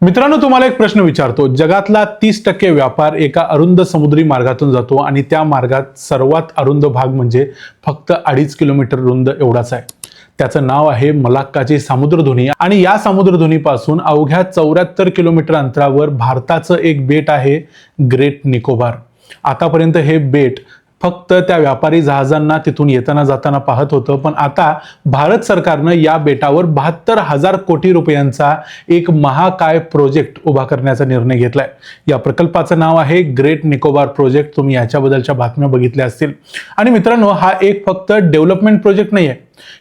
मित्रांनो, तुम्हाला एक प्रश्न विचारतो. जगातला 30% व्यापार एका अरुंद समुद्री मार्गातून जातो आणि त्या मार्गात सर्वात अरुंद भाग म्हणजे फक्त 2.5 किलोमीटर रुंद एवढाच आहे. त्याचं नाव आहे मलाक्काची सामुद्रधुनी आणि या सामुद्रधुनीपासून अवघ्या 74 किलोमीटर अंतरावर भारताचं एक बेट आहे, ग्रेट निकोबार. आतापर्यंत हे बेट फक्त त्या व्यापारी जहाजांना तिथून येताना जाताना पाहत होतं, पण आता भारत सरकारनं या बेटावर 72,000 कोटी रुपयांचा एक महाकाय प्रोजेक्ट उभा करण्याचा निर्णय घेतलाय. या प्रकल्पाचं नाव आहे ग्रेट निकोबार प्रोजेक्ट. तुम्ही याच्याबद्दलच्या बातम्या बघितल्या असतील. आणि मित्रांनो, हा एक फक्त डेव्हलपमेंट प्रोजेक्ट नाहीये,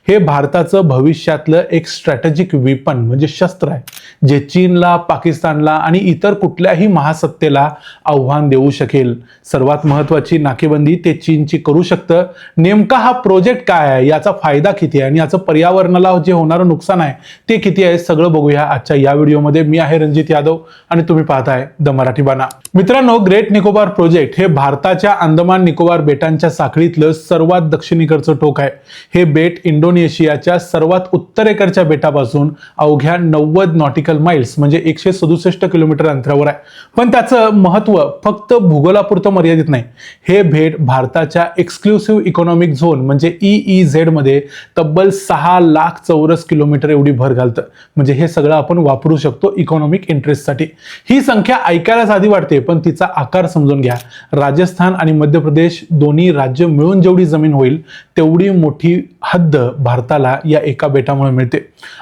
हे भारताचं भविष्यातलं एक स्ट्रॅटेजिक वेपन म्हणजे शस्त्र आहे, जे चीनला, पाकिस्तानला आणि इतर कुठल्याही महासत्तेला आव्हान देऊ शकेल. सर्वात महत्त्वाची नाकेबंदी ते चीनची करू शकतं. नेमका हा प्रोजेक्ट काय आहे, याचा फायदा किती आहे आणि याचं पर्यावरणाला जे होणारं नुकसान आहे ते किती आहे, सगळं बघूया आजच्या या व्हिडिओमध्ये. मी आहे रणजित यादव आणि तुम्ही पाहताय द मराठी बाणा. मित्रांनो, ग्रेट निकोबार प्रोजेक्ट हे भारताच्या अंदमान निकोबार बेटांच्या साखळीतलं सर्वात दक्षिणेकडचं टोक आहे. हे बेट इंडोनेशियाच्या सर्वात उत्तरेकडच्या बेटापासून अवघ्या 90 नॉटिकल माइल्स म्हणजे 167 किलोमीटर अंतरावर आहे. पण त्याचं महत्त्व फक्त भूगोलापुरतं मर्यादित नाही. हे बेट भारताच्या एक्सक्लुसिव्ह इकॉनॉमिक झोन म्हणजे EEZ मध्ये तब्बल 6 लाख चौरस किलोमीटर एवढी भर घालतं. म्हणजे हे सगळं आपण वापरू शकतो इकॉनॉमिक इंटरेस्टसाठी. ही संख्या ऐकायला साधी वाटते, पण तिचा आकार समजून घ्या. राजस्थान आणि मध्य प्रदेश दोन्ही राज्य मिळून जेवढी जमीन होईल तेवढी मोठी हद्द भारताला या एका बेटामुळे मिळते.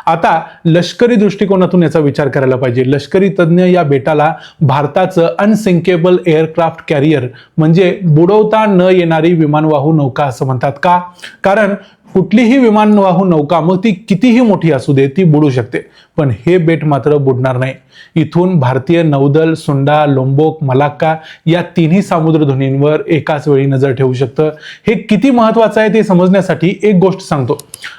आता लष्करी दृष्टिकोनातून याचा विचार करायला पाहिजे. लष्करी तज्ञ या बेटाला भारताचं अनसिंकेबल एअरक्राफ्ट कॅरियर म्हणजे बुडवता न येणारी विमानवाहू नौका असं म्हणतात. का? कारण कुठलीही विमानवाहू नौका मग ती कितीही मोठी असू दे ती बुडू शकते, पण हे बेट मात्र बुडणार नाही. इथून भारतीय नौदल सुंडा, लोंबोक, मलाक्का या तिन्ही सामुद्रधुनींवर एकाच वेळी नजर ठेवू शकतं. हे किती महत्त्वाचं आहे ते समजण्यासाठी एक गोष्ट सांगतो.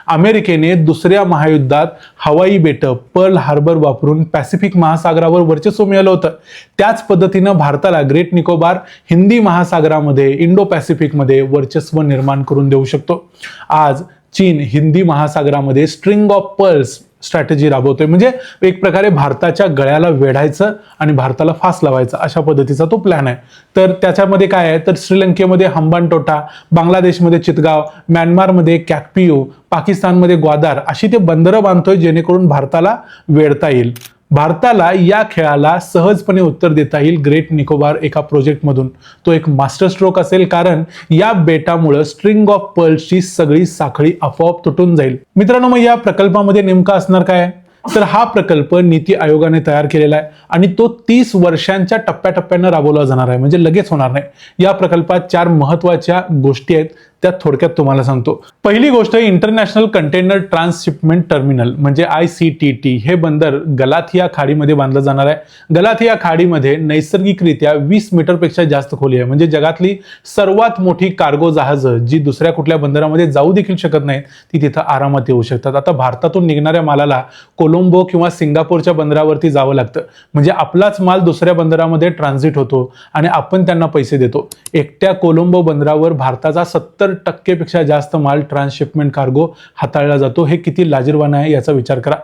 अमेरिकेने दुसऱ्या महायुद्धात हवाई बेटं पर्ल हार्बर वापरून पॅसिफिक महासागरावर वर्चस्व मिळवलं होतं. त्याच पद्धतीनं भारताला ग्रेट निकोबार हिंदी महासागरामध्ये, इंडो पॅसिफिकमध्ये वर्चस्व निर्माण करून देऊ शकतो. आज चीन हिंदी महासागरामध्ये स्ट्रिंग ऑफ पर्ल्स स्ट्रॅटेजी राबवतोय, म्हणजे एक प्रकारे भारताच्या गळ्याला वेढायचं आणि भारताला फास लावायचा अशा पद्धतीचा तो प्लॅन आहे. तर त्याच्यामध्ये काय आहे, तर श्रीलंकेमध्ये हंबानटोटा, बांगलादेशमध्ये चितगाव, म्यानमारमध्ये कॅकपियो, पाकिस्तानमध्ये ग्वादार अशी ते बंदरं बांधतोय जेणेकरून भारताला वेढता येईल. भारताला या खेळाला सहजपणे उत्तर देता येईल ग्रेट निकोबार एका प्रोजेक्टमधून. तो एक मास्टर स्ट्रोक असेल, कारण या बेटामुळे स्ट्रिंग ऑफ पर्ल्सची सगळी साखळी आपोआप तुटून जाईल. मित्रांनो, मग या प्रकल्पामध्ये नेमका असणार काय? तर हा प्रकल्प नीती आयोगाने तयार केलेला आहे आणि तो 30 वर्षांच्या टप्प्याटप्प्यानं राबवला जाणार आहे, म्हणजे लगेच होणार नाही. या प्रकल्पात 4 महत्त्वाच्या गोष्टी आहेत, त्या थोडक्यात तुम्हाला सांगतो. पहिली गोष्ट, इंटरनॅशनल कंटेनर ट्रान्सशिपमेंट टर्मिनल म्हणजे ICTT. हे बंदर गलाथिया खाडीमध्ये बांधलं जाणार आहे. गलाथिया खाडीमध्ये नैसर्गिकरित्या 20 मीटरपेक्षा जास्त खोली आहे, म्हणजे जगातली सर्वात मोठी कार्गो जहाजं जी दुसऱ्या कुठल्या बंदरामध्ये जाऊ देखील शकत नाहीत ती तिथं आरामात येऊ शकतात. आता भारतातून निघणाऱ्या मालाला कोलंबो किंवा सिंगापूरच्या बंदरावरती जावं लागतं, म्हणजे आपलाच माल दुसऱ्या बंदरामध्ये ट्रान्झिट होतो आणि आपण त्यांना पैसे देतो. एकट्या कोलंबो बंदरावर भारताचा 70% पेक्षा जास्त माल ट्रान्सशिपमेंट कार्गो हाताळला जातो. हे किती लाजिरवाणं आहे याचा विचार करा.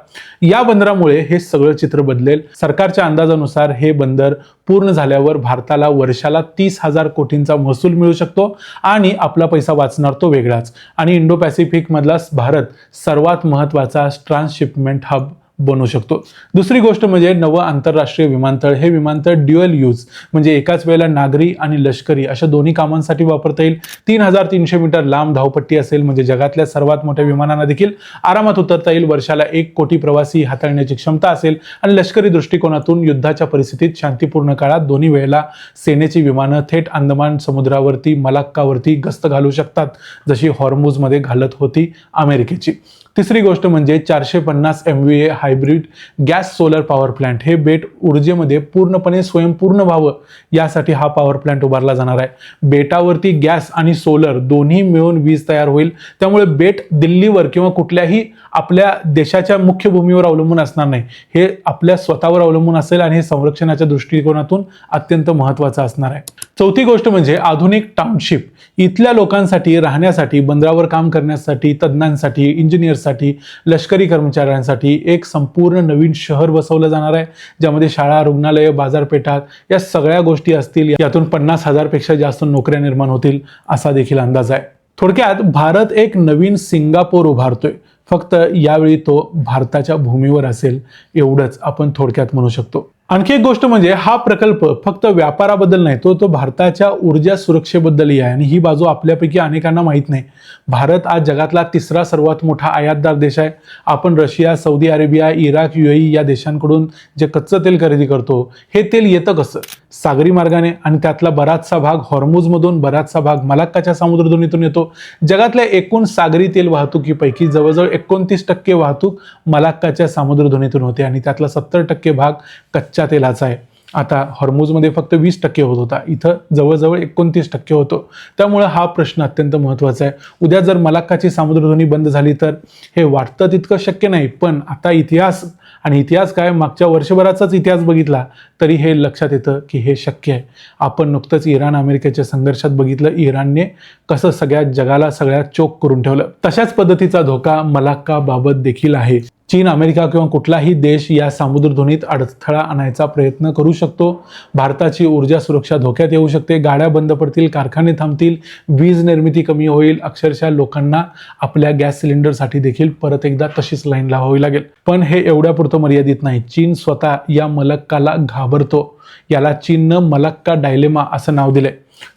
या बंदरामुळे हे सगळं चित्र बदलेल. सरकारच्या अंदाजानुसार हे बंदर पूर्ण झाल्यावर भारताला वर्षाला 30,000 कोटींचा महसूल मिळू शकतो आणि आपला पैसा वाचणार तो वेगळाच. आणि इंडो पॅसिफिक मधला भारत सर्वात महत्त्वाचा ट्रान्सशिपमेंट हब बनू शकतो. दुसरी गोष्ट म्हणजे नवं आंतरराष्ट्रीय विमानतळ. हे विमानतळ ड्युअल यूज म्हणजे एकाच वेळेला नागरी आणि लष्करी अशा दोन्ही कामांसाठी वापरता येईल. 3,300 मीटर लांब धावपट्टी असेल, म्हणजे जगातल्या सर्वात मोठ्या विमानांना देखील आरामात उतरता येईल. वर्षाला 1 कोटी प्रवासी हाताळण्याची क्षमता असेल आणि लष्करी दृष्टिकोनातून युद्धाच्या परिस्थितीत शांतीपूर्ण काळात दोन्ही वेळेला सेनेची विमानं थेट अंदमान समुद्रावरती, मलाक्कावरती गस्त घालू शकतात, जशी हॉर्मुझमध्ये घालत होती अमेरिकेची. तिसरी गोष्ट म्हणजे 450 MVA hybrid gas solar power plant. हे बेट ऊर्जेमध्ये पूर्णपणे स्वयंपूर्ण व्हावं यासाठी हा पॉवर प्लांट उभारला जाणार आहे. बेटावरती गॅस आणि सोलर दोन्ही मिळून वीज तयार होईल, त्यामुळे बेट दिल्लीवर किंवा कुठल्याही आपल्या देशाच्या मुख्य भूमीवर अवलंबून असणार नाही. हे आपल्या स्वतःवर अवलंबून असेल आणि हे संरक्षणाच्या दृष्टिकोनातून अत्यंत महत्त्वाचं असणार आहे. चौथी गोष्ट म्हणजे आधुनिक टाउनशिप. इथल्या लोकांसाठी राहण्यासाठी, बंदरावर काम करण्यासाठी, तज्ज्ञांसाठी, इंजिनियर्ससाठी, लष्करी कर्मचाऱ्यांसाठी एक संपूर्ण नवीन शहर बसवलं जाणार आहे, ज्यामध्ये शाळा, रुग्णालय, बाजारपेठा या सगळ्या गोष्टी असतील. यातून 50,000 पेक्षा जास्त नोकऱ्या निर्माण होतील असा देखील अंदाज आहे. थोडक्यात भारत एक नवीन सिंगापूर उभारतोय. फक्त यावेळी तो भारताच्या भूमीवर असेल एवढंच आपण थोडक्यात म्हणू शकतो. आणखी एक गोष्ट म्हणजे हा प्रकल्प फक्त व्यापाराबद्दल नाही, तो भारताच्या ऊर्जा सुरक्षेबद्दलही आहे आणि ही बाजू आपल्यापैकी अनेकांना माहीत नाही. भारत आज जगातला तिसरा सर्वात मोठा आयातदार देश आहे. आपण Russia, Saudi Arabia, Iraq, UAE या देशांकडून जे कच्चं तेल खरेदी करतो, हे तेल येतं कसं? सागरी मार्गाने, आणि त्यातला बराचसा भाग हॉर्मुझमधून, बराचसा भाग मलाक्काच्या सामुद्रधुनीतून येतो. जगातल्या एकूण सागरी तेल वाहतुकीपैकी जवळजवळ 29% वाहतूक मलाक्काच्या सामुद्रधुनीतून होते आणि त्यातला 70% भाग कच्च्या तेलाचा आहे. आता हॉर्मुझमध्ये फक्त 20% होत होता, इथं जवळजवळ 29% होतो. त्यामुळे हा प्रश्न अत्यंत महत्त्वाचा आहे. उद्या जर मलाक्काची सामुद्रधुनी बंद झाली तर हे वाटतं तितकं शक्य नाही, पण आता इतिहास काय, मागच्या वर्षभराचाच इतिहास बघितला तरी हे लक्षात येतं की हे शक्य आहे. आपण नुकतंच इराण अमेरिकेच्या संघर्षात बघितलं, इराणने कसं सगळ्या जगाला सगळ्यात चोक करून ठेवलं. तशाच पद्धतीचा धोका मलाक्काबाबत देखील आहे. चीन, अमेरिका किंवा कुठलाही देश या सामुद्रधुनीत अडथळा आणायचा प्रयत्न करू शकतो. भारताची ऊर्जा सुरक्षा धोक्यात येऊ शकते. गाड्या बंद पडतील, कारखाने थांबतील, वीज निर्मिती कमी होईल. अक्षरशः लोकांना आपल्या गॅस सिलेंडरसाठी देखील परत एकदा तशीच लाईन लावावी लागेल. पण हे एवढ्यापुरतं मर्यादित नाही. चीन स्वतः या मलक्काला घाबरतो. याला चीननं मलक्का डायलेमा असं नाव दिलंय.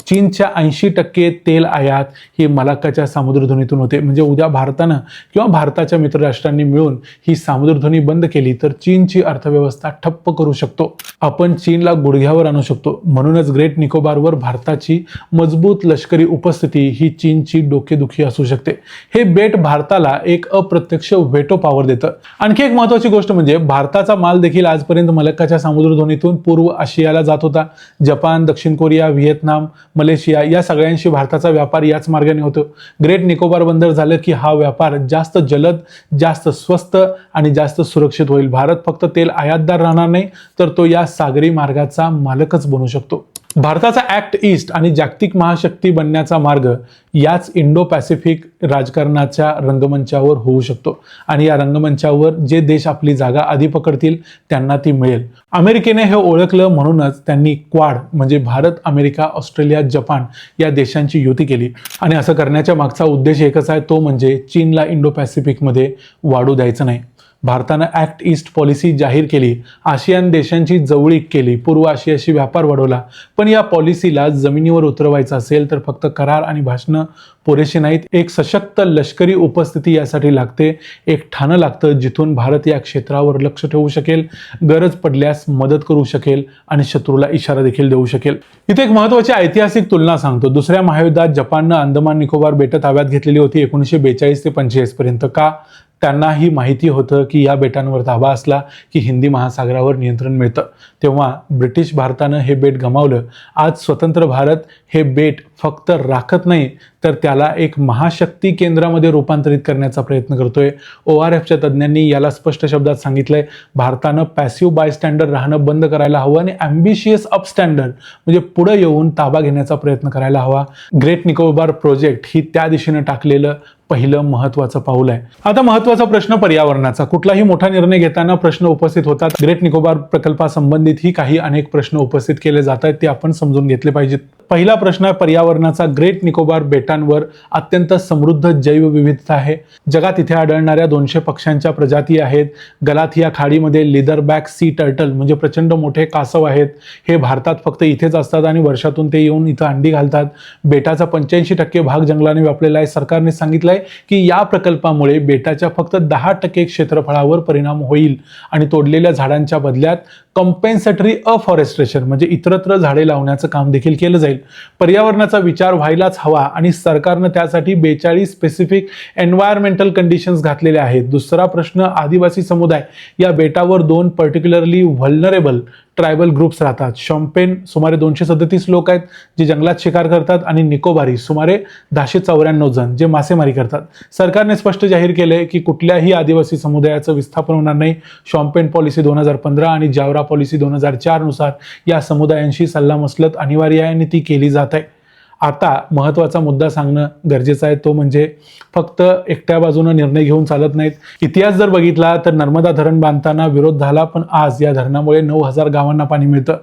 चीनच्या 80% तेल आयात ही मलाक्काच्या सामुद्रधुनीतून होते. म्हणजे उद्या भारतानं किंवा भारताच्या मित्रराष्ट्रांनी मिळून ही सामुद्रधुनी बंद केली तर चीनची अर्थव्यवस्था ठप्प करू शकतो. आपण चीनला गुडघ्यावर आणू शकतो. म्हणूनच ग्रेट निकोबारवर भारताची मजबूत लष्करी उपस्थिती ही चीनची डोकेदुखी असू शकते. हे बेट भारताला एक अप्रत्यक्ष व्हेटो पॉवर देतं. आणखी एक महत्त्वाची गोष्ट म्हणजे भारताचा माल देखील आजपर्यंत मलक्काच्या सामुद्रधुनीतून पूर्व आशियाला जात होता. जपान, दक्षिण कोरिया, व्हिएतनाम, मलेशिया या सगळ्यांशी भारताचा व्यापार याच मार्गाने होतो. ग्रेट निकोबार बंदर झालं की हा व्यापार जास्त जलद, जास्त स्वस्त आणि जास्त सुरक्षित होईल. भारत फक्त तेल आयातदार राहणार नाही, तर तो या सागरी मार्गाचा मालकच बनू शकतो. भारताचा ॲक्ट ईस्ट आणि जागतिक महाशक्ती बनण्याचा मार्ग याच इंडो पॅसिफिक राजकारणाच्या रंगमंचावर होऊ शकतो आणि या रंगमंचावर जे देश आपली जागा आधी पकडतील त्यांना ती मिळेल. अमेरिकेने हे ओळखलं, म्हणूनच त्यांनी क्वाड म्हणजे भारत, अमेरिका, ऑस्ट्रेलिया, जपान या देशांची युती केली. आणि असं करण्याच्या मागचा उद्देश एकच आहे, तो म्हणजे चीनला इंडो पॅसिफिकमध्ये वाढू द्यायचं नाही. भारतानं ॲक्ट ईस्ट पॉलिसी जाहीर केली, आशियान देशांची जवळीक केली, पूर्व आशियाशी व्यापार वाढवला. पण या पॉलिसीला जमिनीवर उतरवायचं असेल तर फक्त करार आणि भाषणं पुरेशी नाहीत. एक सशक्त लष्करी उपस्थिती यासाठी लागते. एक ठाणं लागतं जिथून भारत या क्षेत्रावर लक्ष ठेवू शकेल, गरज पडल्यास मदत करू शकेल आणि शत्रूला इशारा देखील देऊ शकेल. इथे एक महत्त्वाची ऐतिहासिक तुलना सांगतो. दुसऱ्या महायुद्धात जपाननं अंदमान निकोबार बेटं ताब्यात घेतलेली होती 1942 ते 45 पर्यंत. का? त्यांनाही माहिती होतं की या बेटांवर ताबा असला की हिंदी महासागरावर नियंत्रण मिळतं. तेव्हा ब्रिटिश भारतानं हे बेट गमावलं. आज स्वतंत्र भारत हे बेट फक्त राखत नाही, तर त्याला एक महाशक्ती केंद्रामध्ये रूपांतरित करण्याचा प्रयत्न करतोय. ORFच्या तज्ज्ञांनी याला स्पष्ट शब्दात सांगितलंय, भारतानं पॅसिव्ह बायस्टँडर राहणं बंद करायला हवं आणि ॲम्बिशियस अपस्टँडर म्हणजे पुढे येऊन ताबा घेण्याचा प्रयत्न करायला हवा. ग्रेट निकोबार प्रोजेक्ट ही त्या दिशेनं टाकलेलं पहिलं महत्त्वाचं पाऊल आहे. आता महत्त्वाचा प्रश्न पर्यावरणाचा. कुठलाही मोठा निर्णय घेताना प्रश्न उपस्थित होतात. ग्रेट निकोबार प्रकल्पासंबंधितही काही अनेक प्रश्न उपस्थित केले जात आहेत, ते आपण समजून घेतले पाहिजेत. पहिला प्रश्न आहे पर्यावरणाचा. ग्रेट निकोबार बेटांवर अत्यंत समृद्ध जैवविविधता आहे. जगात इथे आढळणाऱ्या 200 पक्ष्यांच्या प्रजाती आहेत. गलाथिया खाडीमध्ये लेदरबॅक सी टर्टल म्हणजे प्रचंड मोठे कासव आहेत. हे भारतात फक्त इथेच असतात आणि वर्षातून ते येऊन इथं अंडी घालतात. बेटाचा 85% भाग जंगलाने व्यापलेला आहे. सरकारने सांगितलंय की या प्रकल्पामुळे बेटाच्या फक्त 10% क्षेत्रफळावर परिणाम होईल आणि तोडलेल्या झाडांच्या बदल्यात कॉम्पेन्सेटरी अफॉरेस्ट्रेशन म्हणजे इतरत्र झाडे लावण्याचं काम देखील केलं जाईल. पर्यावरणाचा विचार व्हायलाच हवा आणि सरकारनं त्यासाठी 42 स्पेसिफिक एन्व्हायरमेंटल कंडिशन्स घातलेल्या आहेत. दुसरा प्रश्न, आदिवासी समुदाय या बेटावर 2 पर्टिक्युलरली व्हल्नरेबल ट्रायबल ग्रुप्स राहतात. शॉम्पेन सुमारे 237 लोक आहेत जे जंगलात शिकार करतात आणि निकोबारी सुमारे 1094 जण जे मासेमारी करतात. सरकारने स्पष्ट जाहीर केले की कुठल्याही आदिवासी समुदायाचं विस्थापन होणार नाही. शॉम्पेन पॉलिसी 2015 आणि जावरा पॉलिसी 2004 नुसार या समुदायांशी सल्लामसलत अनिवार्य आहे आणि ती केली जात आहे. आता महत्त्वाचा मुद्दा सांगणं गरजेचं आहे, तो म्हणजे फक्त एकट्या बाजूनं निर्णय घेऊन चालत नाहीत. इतिहास जर बघितला तर नर्मदा धरण बांधताना विरोध झाला, पण आज या धरणामुळे 9000 गावांना पाणी मिळतं.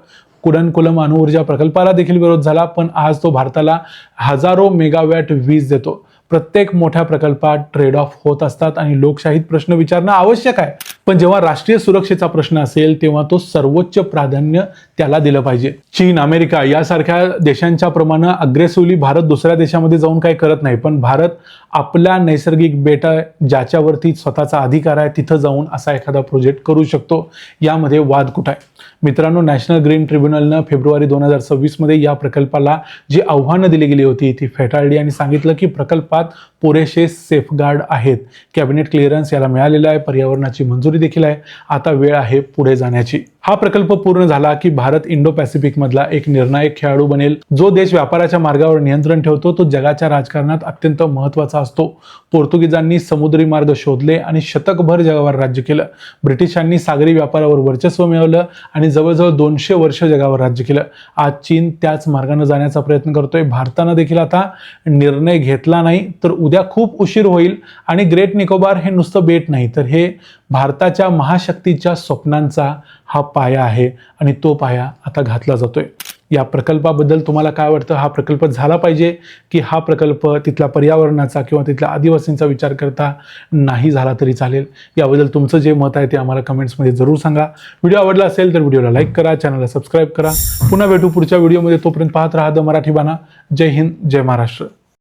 कुडनकुलम अणुऊर्जा प्रकल्पाला देखील विरोध झाला, पण आज तो भारताला हजारो मेगावॅट वीज देतो. प्रत्येक मोठ्या प्रकल्पात ट्रेड ऑफ होत असतात आणि लोकशाहीत प्रश्न विचारणं आवश्यक आहे, पण जेव्हा राष्ट्रीय सुरक्षेचा प्रश्न असेल तेव्हा तो सर्वोच्च प्राधान्य त्याला दिलं पाहिजे. चीन, अमेरिका यासारख्या देशांच्या प्रमाणे अग्रेसिव्हली भारत दुसऱ्या देशामध्ये जाऊन काही करत नाही, पण भारत आपल्या नैसर्गिक बेटा ज्याच्यावरती स्वतःचा अधिकार आहे तिथं जाऊन असा एखादा प्रोजेक्ट करू शकतो. यामध्ये वाद कुठं आहे? मित्रांनो, नॅशनल ग्रीन ट्रिब्युनलनं फेब्रुवारी 2026 मध्ये या प्रकल्पाला जी आव्हानं दिली गेली होती ती फेटाळली आणि सांगितलं की प्रकल्पात पुरेसे सेफगार्ड आहेत. कॅबिनेट क्लिअरन्स याला मिळालेला आहे, पर्यावरणाची मंजुरी देखील आहे. आता वेळ आहे पुढे जाण्याची. हा प्रकल्प पूर्ण झाला की भारत इंडो पॅसिफिक मधला एक निर्णायक खेळाडू बनेल. जो देश व्यापाराच्या मार्गावर नियंत्रण ठेवतो तो जगाच्या राजकारणात अत्यंत महत्त्वाचा असतो. पोर्तुगीजांनी समुद्री मार्ग शोधले आणि शतकभर जगावर राज्य केलं. ब्रिटिशांनी सागरी व्यापारावर वर्चस्व मिळवलं आणि जवळजवळ 200 वर्ष जगावर राज्य केलं. आज चीन त्याच मार्गाने जाण्याचा प्रयत्न करतोय. भारतानं देखील आता निर्णय घेतला नाही तर उद्या खूप उशीर होईल आणि ग्रेट निकोबार हे नुसतं बेट नाही, तर हे भारताच्या महाशक्तीच्या स्वप्नांचा हा पाया आहे आणि तो पाया आता घातला जातोय. या प्रकल्पाबद्दल तुम्हाला काय वाटतं? हा प्रकल्प झाला पाहिजे की हा प्रकल्प तिथल्या पर्यावरणाचा किंवा तिथल्या आदिवासींचा विचार करता नाही झाला तरी चालेल? याबद्दल तुमचं जे मत आहे ते आम्हाला कमेंट्समध्ये जरूर सांगा. व्हिडिओ आवडला असेल तर व्हिडिओला लाईक करा, चॅनलला सबस्क्राईब करा. पुन्हा भेटू पुढच्या व्हिडिओमध्ये. तोपर्यंत पाहत राहा द मराठी बाणा. जय हिंद, जय महाराष्ट्र.